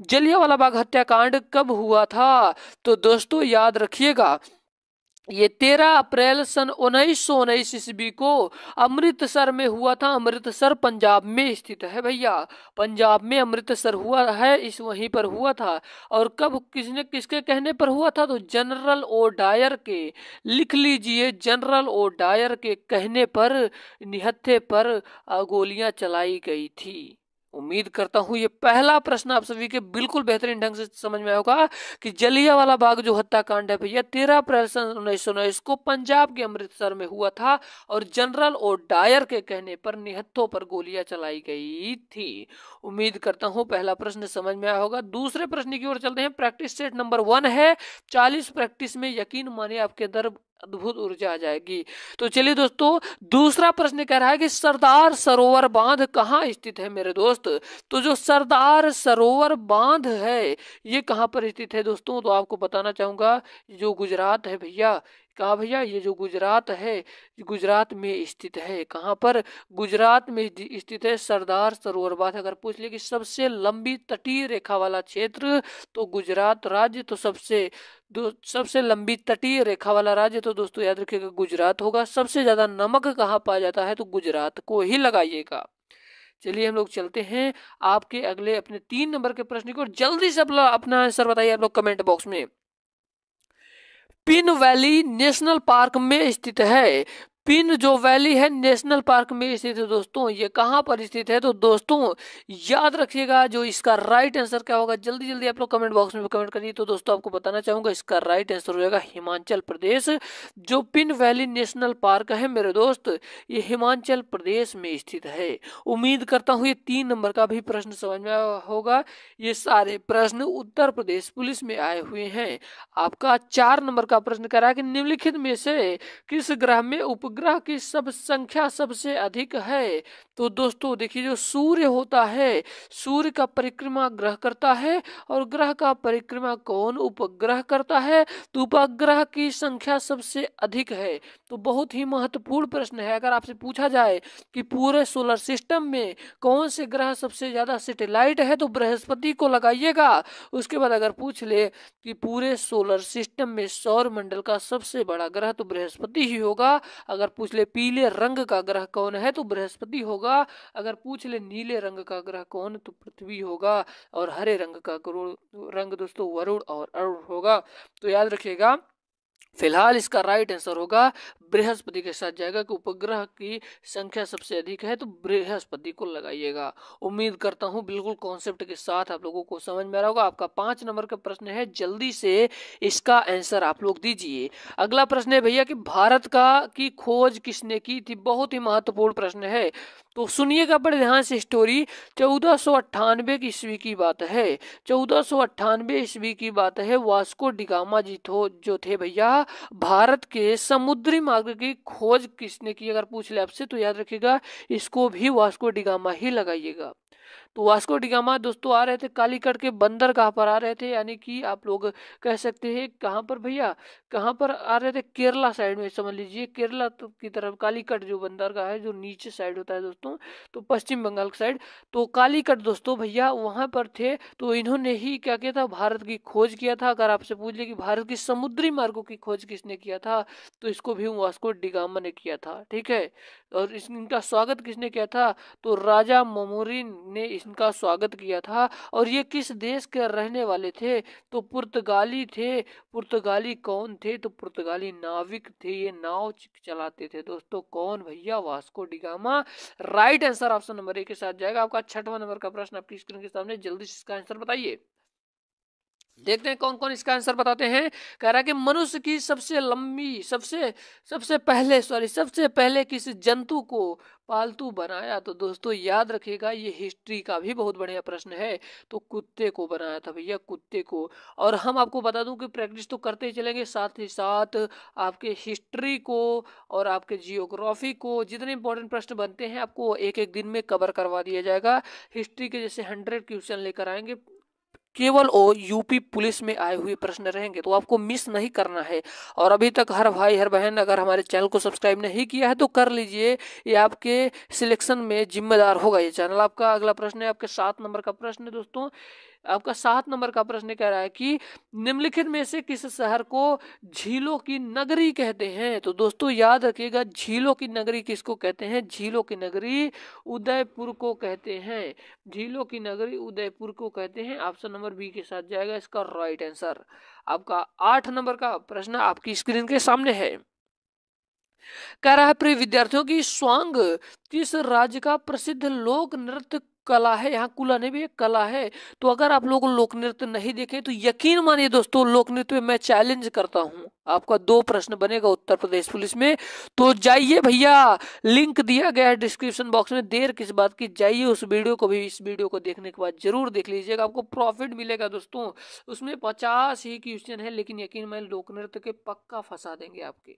जलियांवाला बाग हत्याकांड कब हुआ था? तो दोस्तों याद रखिएगा, ये 13 अप्रैल सन 1919 ईस्वी को अमृतसर में हुआ था। अमृतसर पंजाब में स्थित है भैया, पंजाब में अमृतसर हुआ है, इस वहीं पर हुआ था। और कब, किसने, किसके कहने पर हुआ था? तो जनरल ओ डायर के, लिख लीजिए, जनरल ओ डायर के कहने पर निहत्थे पर गोलियां चलाई गई थी। उम्मीद करता हूं ये पहला प्रश्न आप सभी के बिल्कुल बेहतरीन ढंग से समझ में होगा कि जलियांवाला बाग जो हत्याकांड है भैया 13 अप्रैल सन 1919 को पंजाब के अमृतसर में हुआ था और जनरल ओ डायर के कहने पर निहत्थों पर गोलियां चलाई गई थी। उम्मीद करता हूं पहला प्रश्न समझ में आया होगा। दूसरे प्रश्न की ओर चलते हैं। प्रैक्टिस सेट नंबर 1 है। 40 प्रैक्टिस में यकीन मानिए आपके अंदर अद्भुत ऊर्जा आ जाएगी। तो चलिए दोस्तों, दूसरा प्रश्न कह रहा है कि सरदार सरोवर बांध कहाँ स्थित है मेरे दोस्त? तो जो सरदार सरोवर बांध है ये कहाँ पर स्थित है दोस्तों? तो आपको बताना चाहूंगा, जो गुजरात है भैया। कहाँ भैया? ये जो गुजरात है, गुजरात में स्थित है। कहाँ पर? गुजरात में स्थित है सरदार सरोवर बांध। अगर पूछ ले कि सबसे लंबी तटीय रेखा वाला क्षेत्र, तो गुजरात राज्य तो सबसे लंबी तटीय रेखा वाला राज्य तो दोस्तों याद रखिएगा गुजरात होगा। सबसे ज्यादा नमक कहाँ पाया जाता है? तो गुजरात को ही लगाइएगा। चलिए हम लोग चलते हैं आपके अगले अपने 3 नंबर के प्रश्न को। जल्दी से अपना आंसर बताइए आप लोग कमेंट बॉक्स में। पिन वैली नेशनल पार्क में स्थित है। पिन जो वैली है नेशनल पार्क में स्थित है दोस्तों। ये कहाँ पर स्थित है? तो दोस्तों याद रखिएगा, जो इसका राइट आंसर क्या होगा, जल्दी जल्दी आप लोग कमेंट बॉक्स में कमेंट करिए। तो दोस्तों आपको बताना चाहूंगा, इसका राइट आंसर हो जाएगा हिमाचल प्रदेश। जो पिन वैली नेशनल पार्क है मेरे दोस्त, ये हिमाचल प्रदेश में स्थित है। उम्मीद करता हूँ ये 3 नंबर का भी प्रश्न समझ में आया होगा। ये सारे प्रश्न उत्तर प्रदेश पुलिस में आए हुए हैं। आपका 4 नंबर का प्रश्न कह रहा है कि निम्नलिखित में से किस ग्रह में उपग्रह की सब संख्या सबसे अधिक है? तो दोस्तों देखिए, जो सूर्य होता है, सूर्य का परिक्रमा ग्रह करता है, और ग्रह का परिक्रमा कौन? उपग्रह करता है। तो उपग्रह की संख्या सबसे अधिक है। तो बहुत ही महत्वपूर्ण प्रश्न है। अगर आपसे पूछा जाए कि पूरे सोलर सिस्टम में कौन से ग्रह सबसे ज्यादा सैटेलाइट है, तो बृहस्पति को लगाइएगा। उसके बाद अगर पूछ ले कि पूरे सोलर सिस्टम में सौर मंडल का सबसे बड़ा ग्रह, तो बृहस्पति ही होगा। अगर पूछ ले पीले रंग का ग्रह कौन है, तो बृहस्पति होगा। अगर पूछ ले नीले रंग का ग्रह कौन, तो पृथ्वी होगा। और हरे रंग का रंग दोस्तों वरुण और अरुण होगा। तो याद रखिएगा, फिलहाल इसका राइट आंसर होगा बृहस्पति के साथ जाएगा कि उपग्रह की संख्या सबसे अधिक है, तो बृहस्पति को लगाइएगा। उम्मीद करता हूं बिल्कुल कॉन्सेप्ट के साथ आप लोगों को समझ में आ रहा होगा। आपका 5 नंबर का प्रश्न है, जल्दी से इसका आंसर आप लोग दीजिए। अगला प्रश्न है भैया कि भारत का की खोज किसने की थी? बहुत ही महत्वपूर्ण प्रश्न है, तो सुनिएगा बड़े ध्यान से स्टोरी। 1498 की ईस्वी की बात है। 1498 ईस्वी की बात है। वास्को डिगामा जी जो थे भैया, भारत के समुद्री मार्ग की खोज किसने की? अगर पूछ ले आपसे तो याद रखिएगा, इसको भी वास्को डिगामा ही लगाइएगा। तो वास्को डिगामा दोस्तों आ रहे थे कालीकट के बंदरगाह पर आ रहे थे, यानी कि आप लोग कह सकते हैं कहाँ पर भैया, कहाँ पर आ रहे थे? केरला साइड में, समझ लीजिए केरला की तरफ। कालीकट जो बंदरगाह है जो नीचे साइड होता है दोस्तों, तो पश्चिम बंगाल की साइड, तो कालीकट दोस्तों भैया वहां पर थे। तो इन्होंने ही क्या किया था? भारत की खोज किया था। अगर आपसे पूछ ले कि भारत की समुद्री मार्गों की खोज किसने किया था, तो इसको भी वास्को डिगामा ने किया था। ठीक है। और इनका स्वागत किसने किया था? तो राजा ममोरिन ने इनका स्वागत किया था। और ये किस देश के रहने वाले थे? तो पुर्तगाली थे। पुर्तगाली कौन थे? तो पुर्तगाली नाविक थे, ये नाव चलाते थे दोस्तों। कौन भैया? Vasco da Gama. Right answer option number 1 के साथ जाएगा। आपका 6वां नंबर का प्रश्न आपकी स्क्रीन के सामने, जल्दी से इसका आंसर बताइए। देखते हैं कौन कौन इसका आंसर बताते हैं। कह रहा है कि मनुष्य की सबसे लंबी सबसे पहले किस जंतु को पालतू बनाया? तो दोस्तों याद रखिएगा, ये हिस्ट्री का भी बहुत बढ़िया प्रश्न है। तो कुत्ते को बनाया था भैया, कुत्ते को। और हम आपको बता दूं कि प्रैक्टिस तो करते ही चलेंगे, साथ ही साथ आपके हिस्ट्री को और आपके जियोग्राफी को, जितने इंपॉर्टेंट प्रश्न बनते हैं आपको एक एक दिन में कवर करवा दिया जाएगा। हिस्ट्री के जैसे 100 क्वेश्चन लेकर आएंगे, केवल यूपी पुलिस में आए हुए प्रश्न रहेंगे, तो आपको मिस नहीं करना है। और अभी तक हर भाई हर बहन अगर हमारे चैनल को सब्सक्राइब नहीं किया है तो कर लीजिए, ये आपके सिलेक्शन में जिम्मेदार होगा ये चैनल आपका। अगला प्रश्न है आपके 7 नंबर का प्रश्न है दोस्तों। आपका 7 नंबर का प्रश्न कह रहा है कि निम्नलिखित में से किस शहर को झीलों की नगरी कहते हैं? तो दोस्तों याद रखिएगा, झीलों की नगरी किसको कहते हैं? झीलों की नगरी उदयपुर को कहते हैं। झीलों की नगरी उदयपुर को कहते हैं। ऑप्शन नंबर बी के साथ जाएगा इसका राइट आंसर। आपका 8 नंबर का प्रश्न आपकी स्क्रीन के सामने है। कह रहा है प्रिय विद्यार्थियों की स्वांग किस राज्य का प्रसिद्ध लोक नृत्य कला है? यहाँ कुला नहीं भी एक कला है। तो अगर आप लोग लोक नृत्य नहीं देखे तो यकीन मानिए दोस्तों, लोक नृत्य में मैं चैलेंज करता हूँ, आपका 2 प्रश्न बनेगा उत्तर प्रदेश पुलिस में। तो जाइए भैया, लिंक दिया गया है डिस्क्रिप्शन बॉक्स में, देर किस बात की, जाइए उस वीडियो को भी इस वीडियो को देखने के बाद जरूर देख लीजिएगा, आपको प्रॉफिट मिलेगा दोस्तों। उसमें 50 ही क्वेश्चन है, लेकिन यकीन मानिए लोक नृत्य के पक्का फंसा देंगे आपके।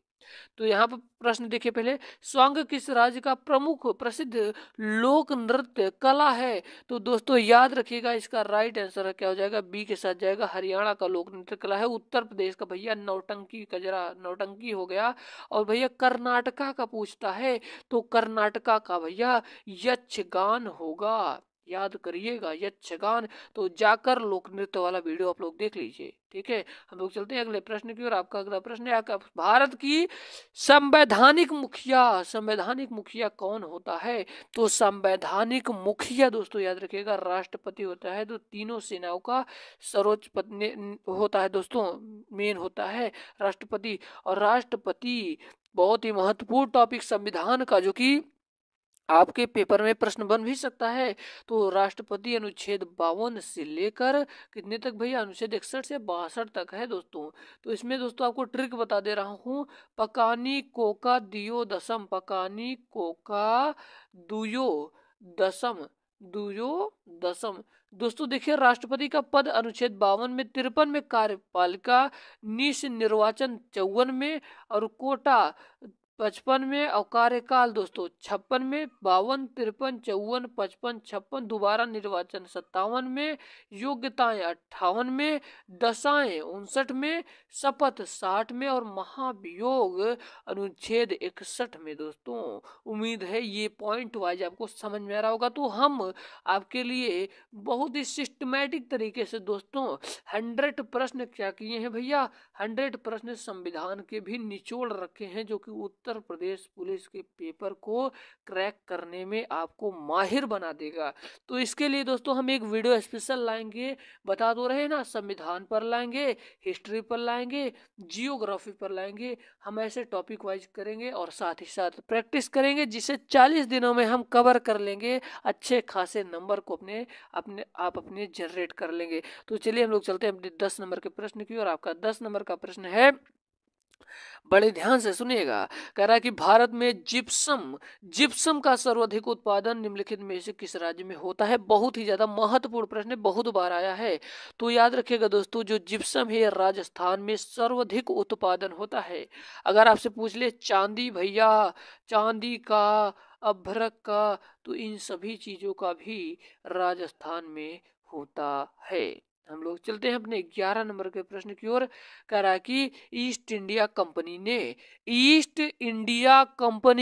तो यहाँ पर प्रश्न देखिए पहले, स्वांग किस राज्य का प्रमुख प्रसिद्ध लोक नृत्य कला है? तो दोस्तों याद रखिएगा इसका राइट आंसर क्या हो जाएगा? बी के साथ जाएगा, हरियाणा का लोक नृत्य कला है। उत्तर प्रदेश का भैया नौटंकी कजरा, नौटंकी हो गया। और भैया कर्नाटका का पूछता है तो कर्नाटका का भैया यक्षगान होगा, याद करिएगा यक्षगान। तो जाकर लोक नृत्य वाला वीडियो आप लोग देख लीजिए, ठीक है। हम लोग चलते हैं अगले प्रश्न की ओर। आपका अगला प्रश्न है, आपका भारत की संवैधानिक मुखिया कौन होता है? तो संवैधानिक मुखिया दोस्तों याद रखिएगा राष्ट्रपति होता है। तो तीनों सेनाओं का सर्वोच्च पद होता है दोस्तों, मेन होता है राष्ट्रपति। और राष्ट्रपति बहुत ही महत्वपूर्ण टॉपिक संविधान का, जो कि आपके पेपर में प्रश्न बन भी सकता है। तो राष्ट्रपति अनुच्छेद 52 से लेकर कितने तक भैया? अनुच्छेद 61 से 62 तक है दोस्तों। तो इसमें दोस्तों आपको ट्रिक बता दे रहा हूँ, पकानी कोका दियो दसम, पकानी कोका दुयो दसम, दुयो दसम। दोस्तों देखिए, राष्ट्रपति का पद अनुच्छेद 52 में, 53 में कार्यपालिका निश निर्वाचन 54 में, और कोटा 55 में, और कार्यकाल दोस्तों 56 में, 52, 53, 54, 55, 56, दोबारा निर्वाचन 57 में, योग्यताएं 58 में, दशाएं 59 में, शपथ 60 में, और महाभियोग अनुच्छेद 61 में दोस्तों। उम्मीद है ये पॉइंट वाइज आपको समझ में आ रहा होगा। तो हम आपके लिए बहुत ही सिस्टमैटिक तरीके से दोस्तों 100 प्रश्न क्या किए हैं भैया? 100 प्रश्न संविधान के भी निचोड़ रखे हैं, जो कि उत्तर प्रदेश पुलिस के पेपर को क्रैक करने में आपको माहिर बना देगा। तो इसके लिए दोस्तों हम एक वीडियो स्पेशल लाएंगे, बता दो रहे ना, संविधान पर लाएंगे, हिस्ट्री पर लाएंगे, जियोग्राफी पर लाएंगे। हम ऐसे टॉपिक वाइज करेंगे और साथ ही साथ प्रैक्टिस करेंगे, जिसे 40 दिनों में हम कवर कर लेंगे, अच्छे खासे नंबर को अपने जनरेट कर लेंगे। तो चलिए हम लोग चलते हैं अपने 10 नंबर के प्रश्न की। और आपका 10 नंबर का प्रश्न है, बड़े ध्यान से सुनिएगा। कह रहा है कि भारत में जिप्सम का सर्वाधिक उत्पादन निम्नलिखित में से किस राज्य में होता है? बहुत ही ज्यादा महत्वपूर्ण प्रश्न है, बहुत बार आया है। तो याद रखिएगा दोस्तों, जो जिप्सम है राजस्थान में सर्वाधिक उत्पादन होता है। अगर आपसे पूछ ले चांदी भैया, चांदी का, अभ्रक का, तो इन सभी चीजों का भी राजस्थान में होता है। हम लोग चलते हैं अपने 11 नंबर के प्रश्न की ओर। कह रहा है कि ईस्ट इंडिया कंपनी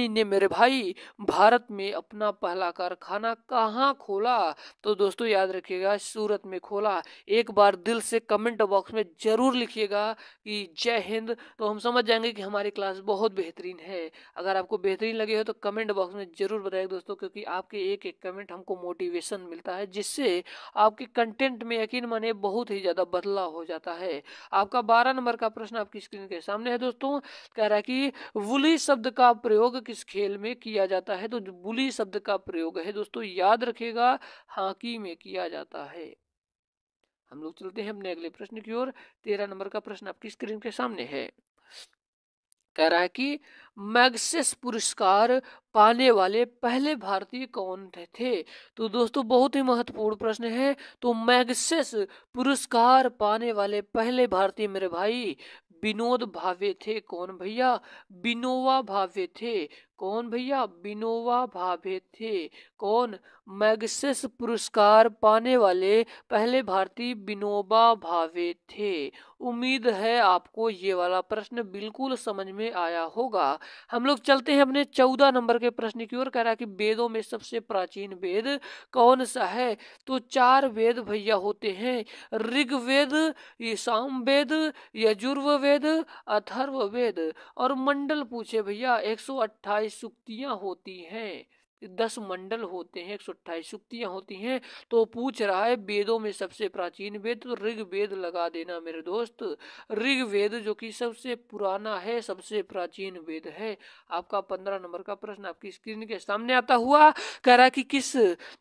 ने मेरे भाई भारत में अपना पहला कारखाना कहाँ खोला? तो दोस्तों याद रखिएगा सूरत में खोला। एक बार दिल से कमेंट बॉक्स में जरूर लिखिएगा कि जय हिंद, तो हम समझ जाएंगे कि हमारी क्लास बहुत बेहतरीन है। अगर आपको बेहतरीन लगे हो तो कमेंट बॉक्स में जरूर बताइए दोस्तों, क्योंकि आपके एक एक कमेंट हमको मोटिवेशन मिलता है, जिससे आपके कंटेंट में यकीन माने बहुत ही ज्यादा बदलाव हो जाता है। आपका 12 नंबर का प्रश्न आपकी स्क्रीन के सामने है दोस्तों। कह रहा है कि वुली शब्द का प्रयोग किस खेल में किया जाता है? तो वुली शब्द का प्रयोग है दोस्तों, याद रखिएगा, हॉकी में किया जाता है। हम लोग चलते हैं अपने अगले प्रश्न की ओर। 13 नंबर का प्रश्न आपकी स्क्रीन के सामने है। कह रहा है कि मैग्सेस पुरस्कार पाने वाले पहले भारतीय कौन थे? तो दोस्तों बहुत ही महत्वपूर्ण प्रश्न है। तो मैग्सेस पुरस्कार पाने वाले पहले भारतीय मेरे भाई विनोद भावे थे। कौन भैया? विनोबा भावे थे। कौन भैया? विनोबा भावे थे। कौन? मैग्सेस पुरस्कार पाने वाले पहले भारतीय विनोबा भावे थे। उम्मीद है आपको ये वाला प्रश्न बिल्कुल समझ में आया होगा। हम लोग चलते हैं अपने 14 नंबर के प्रश्न की ओर, कह रहा है कि वेदों में सबसे प्राचीन वेद कौन सा है? तो 4 वेद भैया होते हैं, ऋग्वेद, ये सामवेद, यजुर्वेद, अथर्ववेद और मंडल पूछे भैया 128 सूक्तियां होती हैं, 10 मंडल होते हैं, 128 सूक्तियां होती हैं। तो पूछ रहा है वेदों में सबसे प्राचीन वेद, तो ऋग्वेद लगा देना मेरे दोस्त। ऋग्वेद जो कि सबसे पुराना है, सबसे प्राचीन वेद है। आपका 15 नंबर का प्रश्न आपकी स्क्रीन के सामने आता हुआ, कह रहा है कि किस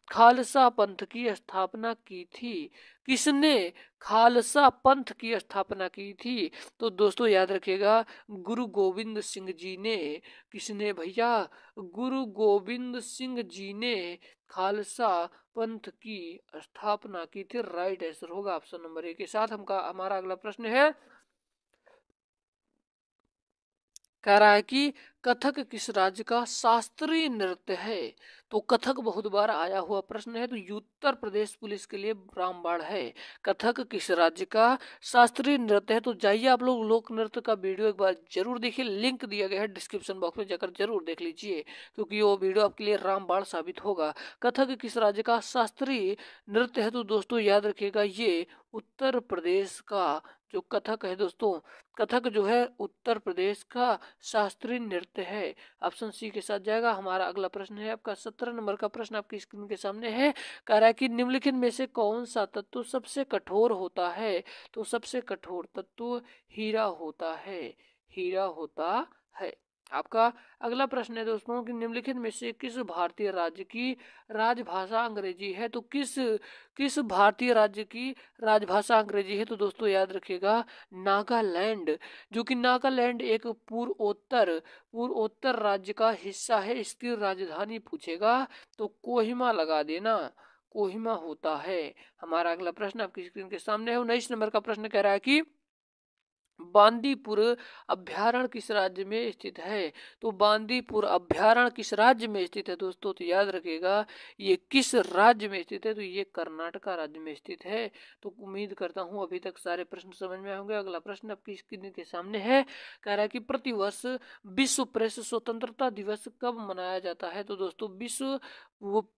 खालसा पंथ की स्थापना की थी? किसने खालसा पंथ की स्थापना की थी? तो दोस्तों याद रखिएगा, गुरु गोविंद सिंह जी ने। किसने भैया? गुरु गोविंद सिंह जी ने खालसा पंथ की स्थापना की थी। राइट आंसर होगा ऑप्शन नंबर ए के साथ। हमारा अगला प्रश्न है, कह रहा है कि कथक किस राज्य का शास्त्रीय नृत्य है? तो कथक बहुत बार आया हुआ प्रश्न है, तो उत्तर प्रदेश पुलिस के लिए रामबाण है। कथक किस राज्य का शास्त्रीय नृत्य है? तो जाइए आप लोग लोक नृत्य का वीडियो एक बार जरूर देखिए, लिंक दिया गया है डिस्क्रिप्शन बॉक्स में, जाकर जरूर देख लीजिए, क्योंकि वो वीडियो आपके लिए रामबाण साबित होगा। कथक किस राज्य का शास्त्रीय नृत्य है? तो दोस्तों याद रखिएगा, ये उत्तर प्रदेश का जो कथक है दोस्तों, कथक जो है उत्तर प्रदेश का शास्त्रीय नृत्य है। ऑप्शन सी के साथ जाएगा। हमारा अगला प्रश्न है आपका 17 नंबर का प्रश्न आपकी स्क्रीन के सामने है। कह रहा है कि निम्नलिखित में से कौन सा तत्व सबसे कठोर होता है? तो सबसे कठोर तत्व हीरा होता है, हीरा होता है। आपका अगला प्रश्न है दोस्तों कि निम्नलिखित में से किस भारतीय राज्य की राजभाषा अंग्रेजी है? तो किस भारतीय राज्य की राजभाषा अंग्रेजी है? तो दोस्तों याद रखिएगा, नागालैंड। जो कि नागालैंड एक पूर्वोत्तर राज्य का हिस्सा है। इसकी राजधानी पूछेगा तो कोहिमा लगा देना, कोहिमा होता है। हमारा अगला प्रश्न आपकी स्क्रीन के सामने है। 19 नंबर का प्रश्न कह रहा है कि बांदीपुर अभ्यारण्य किस राज्य में स्थित है? तो बांदीपुर अभ्यारण्य किस राज्य में स्थित है दोस्तों? तो याद रखिएगा, ये किस राज्य में स्थित है? तो ये कर्नाटका राज्य में स्थित है। तो उम्मीद करता हूँ अभी तक सारे प्रश्न समझ में होंगे। अगला प्रश्न आपकी स्क्रीन के सामने है, कह रहा है कि प्रतिवर्ष विश्व प्रेस स्वतंत्रता दिवस कब मनाया जाता है? तो दोस्तों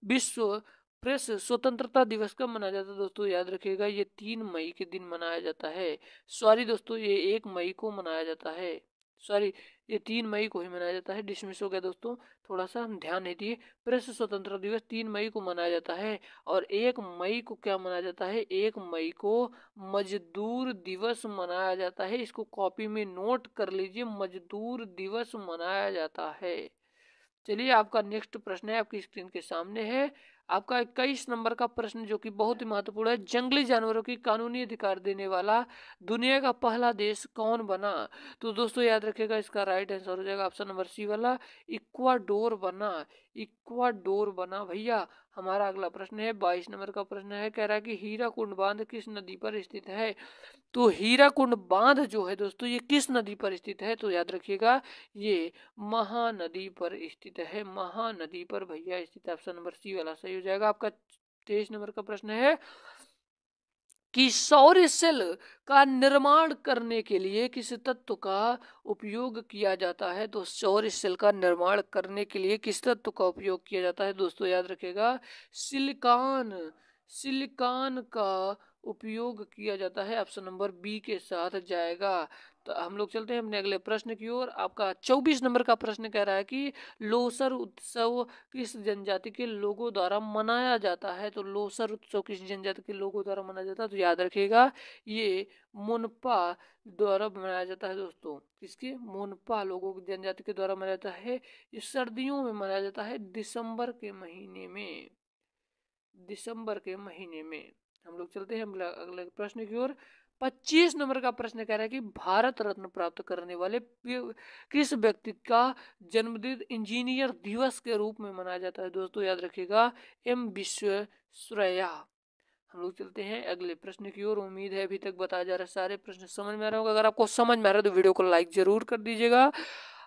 विश्व प्रेस स्वतंत्रता दिवस कब मनाया जाता है दोस्तों? याद रखिएगा, ये 3 मई के दिन मनाया जाता है। सॉरी दोस्तों, ये 1 मई को मनाया जाता है। सॉरी, ये 3 मई को ही मनाया जाता है। डिसमिस हो गया दोस्तों, थोड़ा सा ध्यान नहीं दिए। प्रेस स्वतंत्रता दिवस 3 मई को मनाया जाता है। और 1 मई को क्या मनाया जाता है? 1 मई को मजदूर दिवस मनाया जाता है। इसको कॉपी में नोट कर लीजिए, मजदूर दिवस मनाया जाता है। चलिए, आपका नेक्स्ट प्रश्न है आपकी स्क्रीन के सामने है। आपका 21 नंबर का प्रश्न जो कि बहुत ही महत्वपूर्ण है, जंगली जानवरों की कानूनी अधिकार देने वाला दुनिया का पहला देश कौन बना? तो दोस्तों याद रखिएगा, इसका राइट आंसर हो जाएगा ऑप्शन नंबर सी वाला, इक्वाडोर बना। इक्वाडोर बना भैया। हमारा अगला प्रश्न है 22 नंबर का प्रश्न है, कह रहा है कि हीराकुंड बांध किस नदी पर स्थित है? तो हीराकुंड बांध जो है दोस्तों, ये किस नदी पर स्थित है? तो याद रखिएगा, ये महानदी पर स्थित है, महानदी पर भैया स्थित। ऑप्शन नंबर सी वाला सही हो जाएगा। आपका 23 नंबर का प्रश्न है कि सौर सेल का निर्माण करने के लिए किस तत्व का उपयोग किया जाता है? तो सौर सेल का निर्माण करने के लिए किस तत्व का उपयोग किया जाता है दोस्तों? याद रखिएगा, सिलिकॉन, सिलिकॉन का उपयोग किया जाता है। ऑप्शन नंबर बी के साथ जाएगा। तो हम लोग चलते हैं अपने अगले प्रश्न की ओर। आपका 24 नंबर का प्रश्न कह रहा है कि लोसर उत्सव किस जनजाति के लोगों द्वारा मनाया जाता है? तो लोसर उत्सव किस जनजाति के लोगों द्वारा मनाया जाता है? तो याद रखिएगा, ये मोनपा द्वारा मनाया जाता है दोस्तों। किसके? मोनपा लोगों की जनजाति के द्वारा मनाया जाता है। ये सर्दियों में मनाया जाता है, दिसंबर के महीने में, दिसंबर के महीने में। हम लोग चलते हैं अगले प्रश्न की ओर। 25 नंबर का प्रश्न कह रहा है कि भारत रत्न प्राप्त करने वाले किस व्यक्ति का जन्मदिन इंजीनियर दिवस के रूप में मनाया जाता है? दोस्तों याद रखिएगा, एम विश्वेश्वरैया। हम लोग चलते हैं अगले प्रश्न की ओर। उम्मीद है अभी तक बताया जा रहा है सारे प्रश्न समझ में आ रहे होंगे। अगर आपको समझ में आ रहा है तो वीडियो को लाइक जरूर कर दीजिएगा।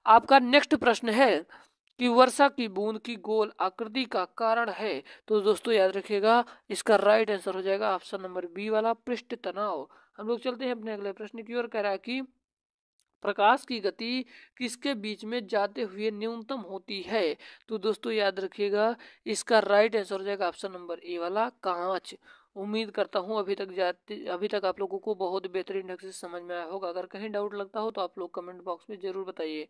आपका नेक्स्ट प्रश्न है कि वर्षा की बूंद की गोल आकृति का कारण है? तो दोस्तों याद रखिएगा, इसका राइट आंसर हो जाएगा ऑप्शन नंबर बी वाला, पृष्ठ तनाव। हम लोग चलते हैं अपने अगले प्रश्न की ओर। कह रहा है कि प्रकाश की गति किसके बीच में जाते हुए न्यूनतम होती है? तो दोस्तों याद रखिएगा, इसका राइट आंसर हो जाएगा ऑप्शन नंबर ए वाला, कांच। उम्मीद करता हूँ अभी तक आप लोगों को बहुत बेहतरीन ढंग से समझ में आया होगा। अगर कहीं डाउट लगता हो तो आप लोग कमेंट बॉक्स में जरूर बताइए।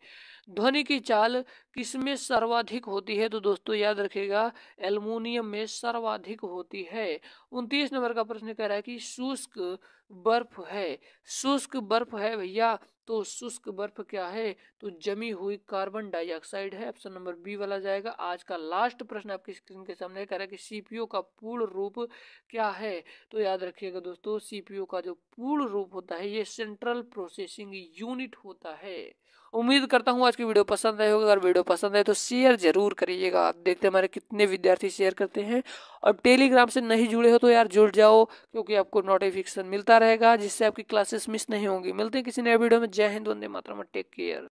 ध्वनि की चाल किसमें सर्वाधिक होती है? तो दोस्तों याद रखिएगा, एल्युमिनियम में सर्वाधिक होती है। 29 नंबर का प्रश्न कह रहा है कि शुष्क बर्फ है। शुष्क बर्फ है भैया, तो शुष्क बर्फ क्या है? तो जमी हुई कार्बन डाइऑक्साइड है। ऑप्शन नंबर बी वाला जाएगा। आज का लास्ट प्रश्न आपकी स्क्रीन के सामने कह रहा है कि सीपीयू का पूर्ण रूप क्या है? तो याद रखिएगा दोस्तों, सीपीयू का जो पूर्ण रूप होता है ये सेंट्रल प्रोसेसिंग यूनिट होता है। उम्मीद करता हूँ आज की वीडियो पसंद आई होगी। अगर वीडियो पसंद आए तो शेयर जरूर करिएगा। देखते हैं हमारे कितने विद्यार्थी शेयर करते हैं। और टेलीग्राम से नहीं जुड़े हो तो यार जुड़ जाओ, क्योंकि आपको नोटिफिकेशन मिलता रहेगा जिससे आपकी क्लासेस मिस नहीं होंगी। मिलते हैं किसी नए वीडियो में। जय हिंद, वंदे मातरम, टेक केयर।